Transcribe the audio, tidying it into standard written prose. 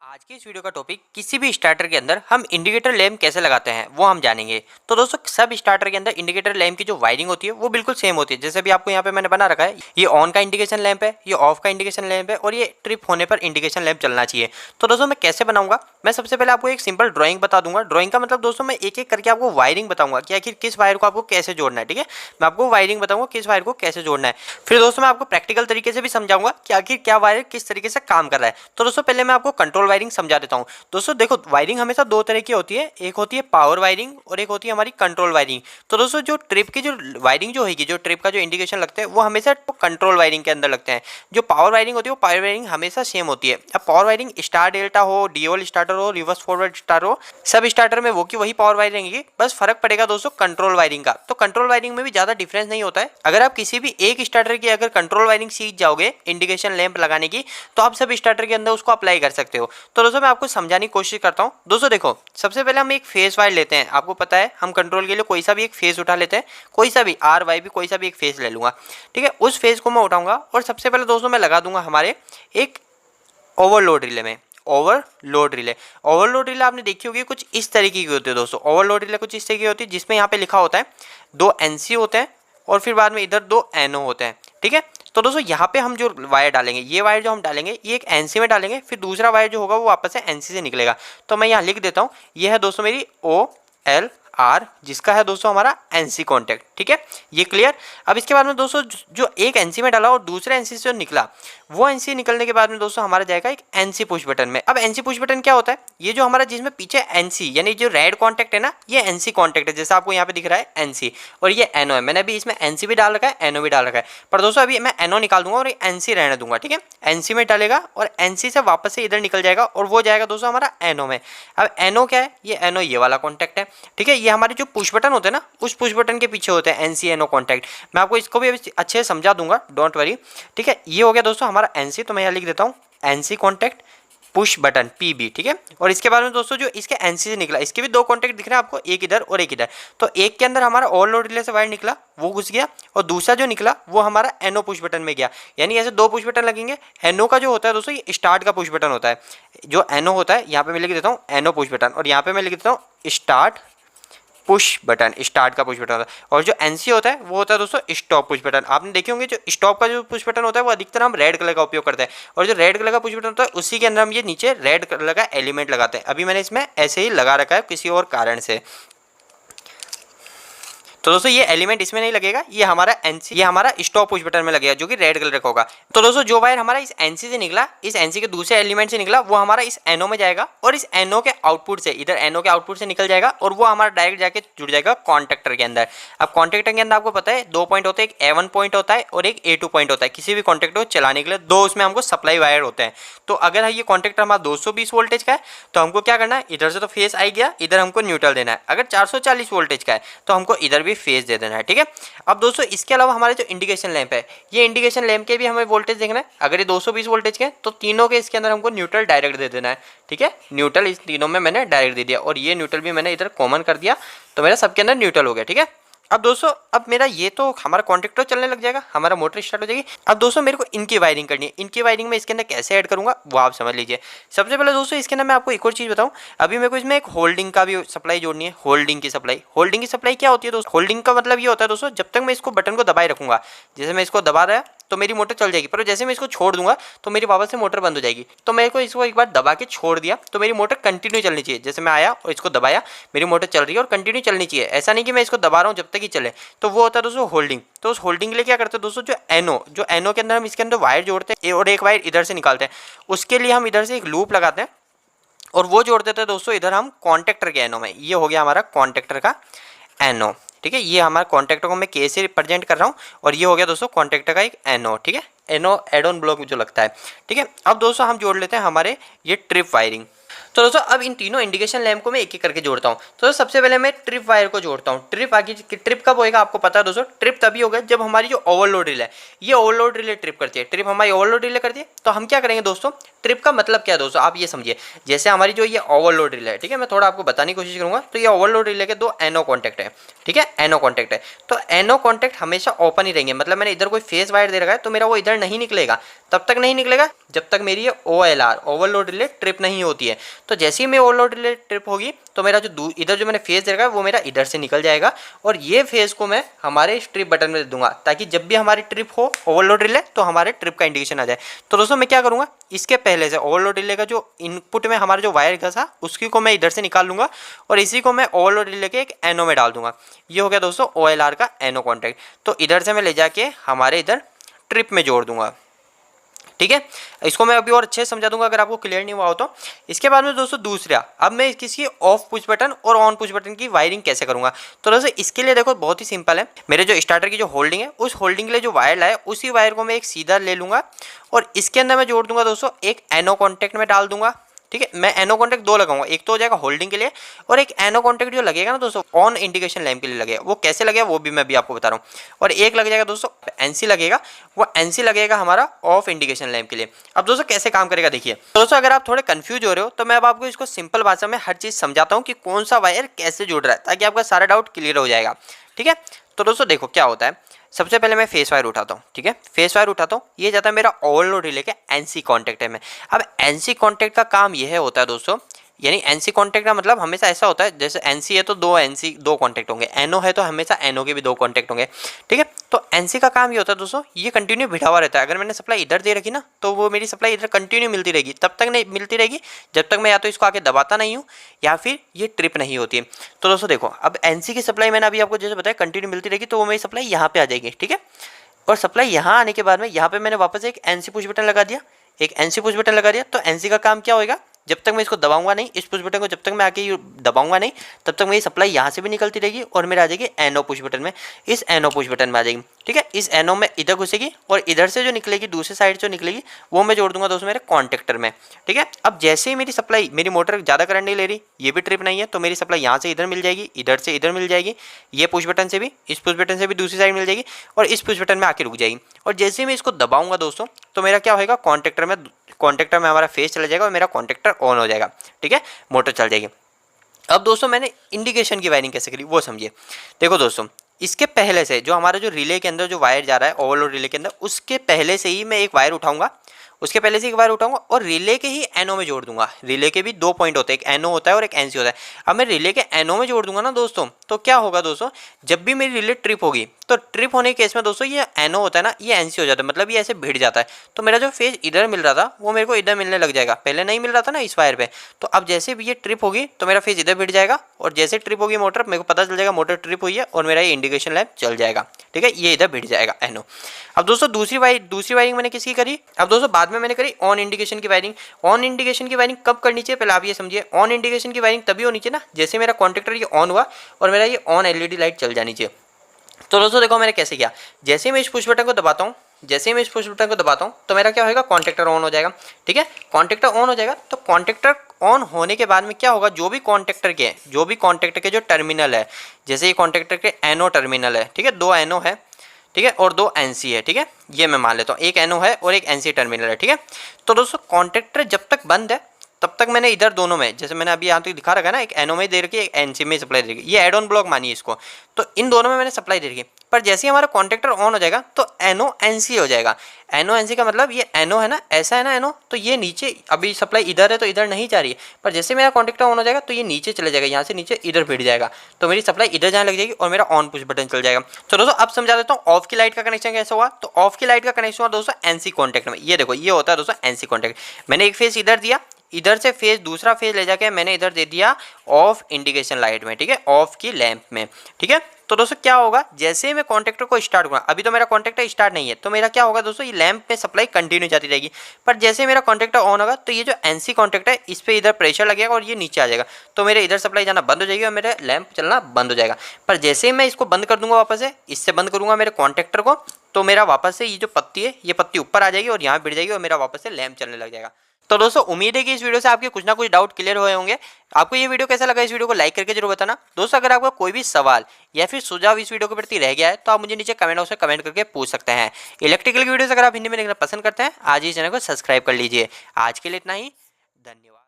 आज की इस वीडियो का टॉपिक किसी भी स्टार्टर के अंदर हम इंडिकेटर लैंप कैसे लगाते हैं वो हम जानेंगे। तो दोस्तों सब स्टार्टर के अंदर इंडिकेटर लैंप की जो वायरिंग होती है वो बिल्कुल सेम होती है। जैसे भी आपको यहाँ पे मैंने बना रखा है, ये ऑन का इंडिकेशन लैंप है, ये ऑफ का इंडिकेशन लैंप है और ये ट्रिप होने पर इंडिकेशन लैंप चलना चाहिए। तो दोस्तों मैं कैसे बनाऊंगा, मैं सबसे पहले आपको एक सिंपल ड्राइंग बता दूंगा। ड्राइंग का मतलब दोस्तों मैं एक एक करके आपको वायरिंग बताऊंगा कि आखिर किस वायर को आपको कैसे जोड़ना है। ठीक है, मैं आपको वायरिंग बताऊंगा किस वायर को कैसे जोड़ना है। फिर दोस्तों मैं आपको प्रैक्टिकल तरीके से भी समझाऊंगा कि आखिर क्या वायर किस तरीके से काम कर रहा है। तो दोस्तों पहले मैं आपको कंट्रोल वायरिंग समझा देता हूँ। दोस्तों देखो, वायरिंग हमेशा दो तरह की होती है, एक होती है पावर वायरिंग और एक होती है हमारी कंट्रोल वायरिंग। तो दोस्तों जो ट्रिप की जो वायरिंग जो होगी, जो ट्रिप का जो इंडिकेशन लगता है वो हमेशा कंट्रोल वायरिंग के अंदर लगते हैं। जो पावर वायरिंग होती है वो पावर वायरिंग हमेशा सेम होती है। अब पावर वायरिंग स्टार डेल्टा हो, डीओल स्टार्टर हो, रिवर्स फॉरवर्ड स्टार हो, सब स्टार्टर में वो की वही पावर वायरिंग रहेगी। बस फर्क पड़ेगा दोस्तों कंट्रोल वायरिंग का। तो कंट्रोल वायरिंग में भी ज्यादा डिफरेंस नहीं होता है। अगर आप किसी भी एक स्टार्टर की अगर कंट्रोल वायरिंग सीख जाओगे इंडिकेशन लैंप लगाने की, तो आप सब स्टार्टर के अंदर उसको अप्लाई कर सकते हो। तो दोस्तों मैं आपको समझाने की कोशिश करता हूँ। दोस्तों देखो, सबसे पहले हम एक फेस वायर लेते हैं। आपको पता है हम कंट्रोल के लिए कोई सा भी एक फेस उठा लेते हैं, कोई सा भी आर वाई भी कोई सा भी एक फेस ले लूंगा। ठीक है, उस फेस को मैं उठाऊंगा और सबसे पहले दोस्तों मैं लगा दूंगा हमारे एक ओवरलोड रिले में। ओवरलोड रिले, ओवरलोड रिले आपने देखी होगी कुछ इस तरीके की होती है दोस्तों। ओवरलोड रिले कुछ इस तरीके की होती है जिसमें यहाँ पे लिखा होता है 2 एनसी होते हैं और फिर बाद में इधर 2 एनओ होते हैं। ठीक है, तो दोस्तों यहाँ पे हम जो वायर डालेंगे, ये वायर जो हम डालेंगे ये एक एनसी में डालेंगे, फिर दूसरा वायर जो होगा वो वापस से एनसी से निकलेगा। तो मैं यहाँ लिख देता हूँ, ये है दोस्तों मेरी ओ एल आर, जिसका है दोस्तों हमारा एनसी कॉन्टैक्ट। ठीक है, ये क्लियर। अब इसके बाद में दोस्तों जो एक एनसी में डाला और दूसरे एनसी से जो निकला, वो एनसी निकलने के बाद में दोस्तों हमारा जाएगा एक एनसी पुश बटन में। अब एनसी पुश बटन क्या होता है, ये जो हमारा जिसमें पीछे एनसी यानी जो रेड कॉन्टैक्ट है ना, ये एनसी कॉन्टैक्ट है, जैसा आपको यहाँ पे दिख रहा है एनसी, और ये एनओ है। मैंने अभी इसमें एनसी भी डाल रखा है, एनओ भी डाल रखा है, पर दोस्तों अभी मैं एनओ निकाल दूंगा और एनसी रहने दूंगा। ठीक है, एनसी में डालेगा और एनसी से वापस से इधर निकल जाएगा और वो जाएगा दोस्तों हमारा एनओ में। अब एनओ क्या है, ये एनओ ये वाला कॉन्टैक्ट है। ठीक है, ये हमारे जो पुश बटन होते हैं ना, उस पुश बटन के पीछे होते हैं एनसी एनओ कॉन्टैक्ट। मैं आपको इसको भी अभी अच्छे से समझा दूंगा, डोंट वरी। ठीक है, ये हो गया दोस्तों हमारा एनसी। तो मैं यहाँ लिख देता हूँ NC contact push button PB. ठीक है, और इसके बाद में दोस्तों जो इसके एनसी से निकला, इसके भी 2 कॉन्टैक्ट दिख रहे हैं आपको, एक इधर और एक इधर। तो एक के अंदर हमारा ओवरलोड रिले से वायर निकला, वो घुस गया, और दूसरा जो निकला वो हमारा एनओ पुश बटन में गया। यानी ऐसे 2 पुश बटन लगेंगे। एनओ का जो होता है दोस्तों ये स्टार्ट का पुश बटन होता है। जो एनओ होता है यहाँ पे मैं लिख देता हूँ एनओ पुश बटन, और यहाँ पे मैं लिख देता हूँ स्टार्ट पुश बटन, स्टार्ट का पुश बटन होता है। और जो एनसी होता है वो होता है दोस्तों स्टॉप पुश बटन। आपने देखे होंगे जो स्टॉप का जो पुश बटन होता है वो अधिकतर हम रेड कलर का उपयोग करते हैं, और जो रेड कलर का पुश बटन होता है उसी के अंदर हम ये नीचे रेड कलर का एलिमेंट लगाते हैं। अभी मैंने इसमें ऐसे ही लगा रखा है किसी और कारण से। तो दोस्तों ये एलिमेंट इसमें नहीं लगेगा, ये हमारा एनसी, ये हमारा स्टॉप पुश बटन में लगेगा जो कि रेड कलर का होगा। तो दोस्तों जो वायर हमारा इस एनसी से निकला, इस एनसी के दूसरे एलिमेंट से निकला, वो हमारा इस एनओ में जाएगा और इस एनओ के आउटपुट से, इधर एनओ के आउटपुट से निकल जाएगा और वो हमारा डायरेक्ट जाके जुड़ जाएगा कॉन्टैक्टर के अंदर। अब कॉन्टैक्टर के अंदर आपको पता है 2 पॉइंट होते हैं, एक A1 पॉइंट होता है और एक A2 पॉइंट होता है। किसी भी कॉन्टैक्टर को चलाने के लिए 2 उसमें हमको सप्लाई वायर होते हैं। तो अगर ये कॉन्टैक्टर हमारा 220 वोल्टेज का है तो हमको क्या करना है, इधर से तो फेस आ गया, इधर हमको न्यूट्रल देना है। अगर 440 वोल्टेज का है तो हमको इधर भी फेस दे देना है। ठीक है, अब दोस्तों इसके अलावा हमारे जो इंडिकेशन लैंप है, ये इंडिकेशन लैंप के भी हमें वोल्टेज देखना है। अगर ये 220 वोल्टेज के तो तीनों के इसके अंदर हमको न्यूट्रल डायरेक्ट दे देना है। ठीक है, न्यूट्रल इस तीनों में मैंने डायरेक्ट दे दिया और ये न्यूट्रल भी मैंने इधर कॉमन कर दिया, तो मेरा सबके अंदर न्यूट्रल हो गया। ठीक है, अब दोस्तों अब मेरा ये तो हमारा कॉन्टैक्टर चलने लग जाएगा, हमारा मोटर स्टार्ट हो जाएगी। अब दोस्तों मेरे को इनकी वायरिंग करनी है। इनकी वायरिंग में इसके अंदर कैसे ऐड करूंगा वो आप समझ लीजिए। सबसे पहले दोस्तों इसके अंदर मैं आपको एक और चीज़ बताऊं, अभी मेरे को इसमें एक होल्डिंग का भी सप्लाई जोड़नी है। होल्डिंग की सप्लाई, होल्डिंग की सप्लाई क्या होती है दोस्तों, होल्डिंग का मतलब ये होता है दोस्तों जब तक मैं इसको बटन को दबाए रखूंगा, जैसे मैं इसको दबा रहा तो मेरी मोटर चल जाएगी, पर जैसे मैं इसको छोड़ दूंगा तो मेरी वापस से मोटर बंद हो जाएगी। तो मेरे को इसको एक बार दबा के छोड़ दिया तो मेरी मोटर कंटिन्यू चलनी चाहिए। जैसे मैं आया और इसको दबाया, मेरी मोटर चल रही है और कंटिन्यू चलनी चाहिए। ऐसा नहीं कि मैं इसको दबा रहा हूँ जब तक ही चले, तो वो होता है दोस्तों होल्डिंग। तो उस होल्डिंग के लिए क्या करते हैं दोस्तों, जो एनओ के अंदर हम इसके अंदर वायर जोड़ते हैं और एक वायर इधर से निकालते हैं, उसके लिए हम इधर से एक लूप लगाते हैं और वो जोड़ देते हैं दोस्तों इधर हम कॉन्टैक्टर के एनओ में। ये हो गया हमारा कॉन्टैक्टर का एनओ। ठीक है, ये हमारा कॉन्टैक्टर को मैं के से रिप्रेजेंट कर रहा हूँ और ये हो गया दोस्तों कॉन्टैक्टर का एक एनओ। ठीक है, एनओ एड ऑन ब्लॉक जो लगता है। ठीक है, अब दोस्तों हम जोड़ लेते हैं हमारे ये ट्रिप वायरिंग। तो दोस्तों अब इन तीनों इंडिकेशन लैम्प को मैं एक एक करके जोड़ता हूँ। तो सबसे पहले मैं ट्रिप वायर को जोड़ता हूँ। ट्रिप आगे ट्रिप कब होएगा आपको पता है दोस्तों, ट्रिप तभी होगा जब हमारी जो ओवरलोड रिले है ये ओवरलोड रिले ट्रिप करती है। ट्रिप हमारी ओवरलोड रिले करती है तो हम क्या करेंगे दोस्तों, ट्रिप का मतलब क्या है दोस्तों आप ये समझिए। जैसे हमारी जो ये ओवरलोड रिले है, ठीक है, मैं थोड़ा आपको बताने की कोशिश करूंगा। तो ये ओवरलोड रिले के दो एनो कॉन्टैक्ट है, ठीक है, एनो कॉन्टैक्ट है। तो एनो कॉन्टैक्ट हमेशा ओपन ही रहेंगे, मतलब मैंने इधर कोई फेस वायर दे रखा है तो मेरा वो इधर नहीं निकलेगा, तब तक नहीं निकलेगा जब तक मेरी ये OLR ओवरलोड रिले ट्रिप नहीं होती है। तो जैसे ही मैं ओवरलोड रिले ट्रिप होगी तो मेरा जो इधर जो मैंने फेस दे रखा है वो मेरा इधर से निकल जाएगा और ये फेस को मैं हमारे ट्रिप बटन में दे दूंगा, ताकि जब भी हमारी ट्रिप हो ओवरलोड रिले तो हमारे ट्रिप का इंडिकेशन आ जाए। तो दोस्तों मैं क्या करूंगा, इसके पहले से ओवरलोड रिले का जो इनपुट में हमारा जो वायर घसा उसकी को मैं इधर से निकाल लूंगा और इसी को मैं ओवरलोड रिले के एक एनो में डाल दूंगा। ये हो गया दोस्तों OLR का एनो कॉन्टैक्ट। तो इधर से मैं ले जाके हमारे इधर ट्रिप में जोड़ दूंगा, ठीक है। इसको मैं अभी और अच्छे से समझा दूंगा अगर आपको क्लियर नहीं हुआ हो तो। इसके बाद में दोस्तों दूसरा, अब मैं किसी ऑफ पुश बटन और ऑन पुश बटन की वायरिंग कैसे करूंगा। तो दोस्तों इसके लिए देखो बहुत ही सिंपल है। मेरे जो स्टार्टर की जो होल्डिंग है उस होल्डिंग के लिए जो वायर लाया उसी वायर को मैं एक सीधा ले लूंगा और इसके अंदर मैं जोड़ दूंगा दोस्तों एक एनो कॉन्टैक्ट में डाल दूंगा, ठीक है। मैं एनो कॉन्टैक्ट दो लगाऊंगा, एक तो हो जाएगा होल्डिंग के लिए और एक एनो कॉन्टैक्ट जो लगेगा ना दोस्तों ऑन इंडिकेशन लैम्प के लिए लगेगा। वो कैसे लगेगा वो भी मैं भी आपको बता रहा हूँ। और एक लग जाएगा दोस्तों NC लगेगा, वो NC लगेगा हमारा ऑफ इंडिकेशन लैम्प के लिए। अब दोस्तों कैसे काम करेगा देखिए। तो दोस्तों अगर आप थोड़े कंफ्यूज हो रहे हो तो मैं अब आपको इसको सिंपल भाषा में हर चीज़ समझाता हूँ कि कौन सा वायर कैसे जुड़ रहा है, ताकि आपका सारा डाउट क्लियर हो जाएगा, ठीक है। तो दोस्तों देखो क्या होता है, सबसे पहले मैं फेस वायर उठाता हूँ, ठीक है, फेस वायर उठाता हूँ। ये जाता है मेरा ओवरलोड रिले के NC कॉन्टैक्ट में। अब NC कॉन्टैक्ट का काम यह होता है दोस्तों, यानी NC कॉन्टैक्ट का मतलब हमेशा ऐसा होता है जैसे NC है तो दो कॉन्टैक्ट होंगे, NO है तो हमेशा NO के भी दो कॉन्टैक्ट होंगे, ठीक है। तो NC का काम ये होता है दोस्तों, ये कंटिन्यू भिड़ा हुआ रहता है। अगर मैंने सप्लाई इधर दे रखी ना तो वो मेरी सप्लाई इधर कंटिन्यू मिलती रहेगी, तब तक नहीं मिलती रहेगी जब तक मैं या तो इसको आके दबाता नहीं हूँ या फिर ये ट्रिप नहीं होती है। तो दोस्तों देखो अब NC की सप्लाई मैंने अभी आपको जैसे बताया कंटिन्यू मिलती रहेगी, तो वो मेरी सप्लाई यहाँ पे आ जाएगी, ठीक है। और सप्लाई यहाँ आने के बाद में यहाँ पे मैंने वापस एक NC पुश बटन लगा दिया, एक NC पुश बटन लगा दिया। तो NC का काम क्या होगा, जब तक मैं इसको दबाऊंगा नहीं, इस पुश बटन को जब तक मैं आके दबाऊंगा नहीं तब तक मेरी सप्लाई यहाँ से भी निकलती रहेगी और मेरा आ जाएगी NO पुश बटन में, इस NO पुश बटन में आ जाएगी, ठीक है। इस NO में इधर घुसेगी और इधर से जो निकलेगी दूसरी साइड जो निकलेगी वो मैं जोड़ दूंगा दोस्तों मेरे कॉन्टेक्टर में, ठीक है। अब जैसे ही मेरी सप्लाई, मेरी मोटर ज़्यादा करंट नहीं ले रही, ये भी ट्रिप नहीं है, तो मेरी सप्लाई यहाँ से इधर मिल जाएगी, इधर से इधर मिल जाएगी, ये पुश बटन से भी, इस पुश बटन से भी दूसरी साइड मिल जाएगी और इस पुश बटन में आके रुक जाएगी। और जैसे ही मैं इसको दबाऊंगा दोस्तों तो मेरा क्या होगा, कॉन्टेक्टर में हमारा फेस चला जाएगा और मेरा कॉन्टेक्टर ऑन हो जाएगा, ठीक है, मोटर चल जाएगी। अब दोस्तों मैंने इंडिकेशन की वायरिंग कैसे करी वो समझिए। देखो दोस्तों इसके पहले से जो हमारा जो रिले के अंदर जो वायर जा रहा है ओवरलोड रिले के अंदर, उसके पहले से ही मैं एक वायर उठाऊंगा, उसके पहले से एक वायर उठाऊंगा और रिले के ही एनो में जोड़ दूंगा। रिले के भी दो पॉइंट होते हैं, एक एनो होता है और एक NC होता है। अब मैं रिले के एनो में जोड़ दूंगा ना दोस्तों, तो क्या होगा दोस्तों, जब भी मेरी रिले ट्रिप होगी तो ट्रिप होने के केस में दोस्तों ये एनो होता है ना, ये NC हो जाता है, मतलब ये ऐसे भिड़ जाता है। तो मेरा जो फेज इधर मिल रहा था वो मेरे को इधर मिलने लग जाएगा, पहले नहीं मिल रहा था ना इस वायर पे। तो अब जैसे भी ये ट्रिप होगी तो मेरा फेज इधर भिड़ जाएगा और जैसे ट्रिप होगी मोटर, मेरे को पता चल जाएगा मोटर ट्रिप हुई है और मेरा ये इंडिकेशन लैम्प चल जाएगा, ठीक है, ये इधर भिड़ जाएगा एनो। अब दोस्तों दूसरी वायरिंग मैंने किसकी करी, अब दोस्तों बाद में मैंने करी ऑन इंडिकेशन की वायरिंग। ऑन इंडिकेशन की वायरिंग कब करनी चाहिए पहले आप ये समझिए। ऑन इंडिकेशन की वायरिंग तभी होनी चाहिए ना जैसे मेरा कॉन्टेक्टर ये ऑन हुआ और मेरा ये ऑन LED लाइट चल जानी चाहिए। तो दोस्तों देखो मैंने कैसे किया, जैसे मैं इस पुश बटन को दबाता हूँ, जैसे मैं इस पुश बटन को दबाता हूँ तो मेरा क्या होगा, कॉन्टेक्टर ऑन हो जाएगा, ठीक है। कॉन्टेक्टर ऑन हो जाएगा तो कॉन्टेक्टर ऑन होने के बाद में क्या होगा, जो भी कॉन्टेक्टर के जो टर्मिनल है, जैसे ये कॉन्टेक्टर के एनो टर्मिनल है, ठीक है, दो एनो है, ठीक है, और दो NC है, ठीक है, ये मैं मान लेता हूँ, एक NO है और एक NC टर्मिनल है, ठीक है। तो दोस्तों कॉन्टेक्टर जब तक बंद है तब तक मैंने इधर दोनों में, जैसे मैंने अभी यहाँ तक दिखा रखा है ना, एक NO में दे रखी है, एक NC में सप्लाई दे रखी है, ये एड ऑन ब्लॉक मानिए इसको। तो इन दोनों में मैंने सप्लाई दे रखी है, पर जैसे ही हमारा कॉन्टेक्टर ऑन हो जाएगा तो NO NC हो जाएगा। NO NC का मतलब ये NO है ना, ऐसा है ना NO, तो ये नीचे, अभी सप्लाई इधर है तो इधर नहीं जा रही है, पर जैसे मेरा कॉन्टेक्टर ऑन हो जाएगा तो ये नीचे चले जाएगा, यहाँ से नीचे इधर भिड़ जाएगा, तो मेरी सप्लाई इधर जाने लग जाएगी और मेरा ऑन पुश बटन चल जाएगा। तो दोस्तों अब समझा देता हूँ ऑफ की लाइट का कनेक्शन कैसे हुआ। तो ऑफ की लाइट का कनेक्शन हुआ दोस्तों NC कॉन्टेक्ट में, ये देखो ये होता है दोस्तों NC कॉन्टेक्ट। मैंने एक फेस इधर दिया, इधर से फेज दूसरा फेज ले जाके मैंने इधर दे दिया ऑफ इंडिकेशन लाइट में, ठीक है, ऑफ की लैंप में, ठीक है। तो दोस्तों क्या होगा, जैसे ही मैं कॉन्टेक्टर को स्टार्ट करूँगा, अभी तो मेरा कॉन्टेक्टर स्टार्ट नहीं है, तो मेरा क्या होगा दोस्तों, ये लैंप में सप्लाई कंटिन्यू जाती रहेगी। पर जैसे मेरा कॉन्टेक्टर ऑन होगा तो ये जो NC कॉन्टेक्टर है इस पर इधर प्रेशर लगेगा और ये नीचे आ जाएगा, तो मेरे इधर सप्लाई जाना बंद हो जाएगी और मेरा लैंप चलना बंद हो जाएगा। पर जैसे ही मैं इसको बंद कर दूंगा, वापस से इससे बंद करूंगा मेरे कॉन्टेक्टर को, तो मेरा वापस से ये जो पत्ती है ये पत्ती ऊपर आ जाएगी और यहाँ भिड़ जाएगी और मेरा वापस से लैंप चलने लग जाएगा। तो दोस्तों उम्मीद है कि इस वीडियो से आपके कुछ ना कुछ डाउट क्लियर हुए होंगे। आपको ये वीडियो कैसा लगा, इस वीडियो को लाइक करके जरूर बताना। दोस्तों अगर आपका कोई भी सवाल या फिर सुझाव इस वीडियो के प्रति रह गया है तो आप मुझे नीचे कमेंट बॉक्स में कमेंट करके पूछ सकते हैं। इलेक्ट्रिकल की वीडियोस अगर आप हिंदी में देखना पसंद करते हैं, आज ही चैनल को सब्सक्राइब कर लीजिए। आज के लिए इतना ही, धन्यवाद।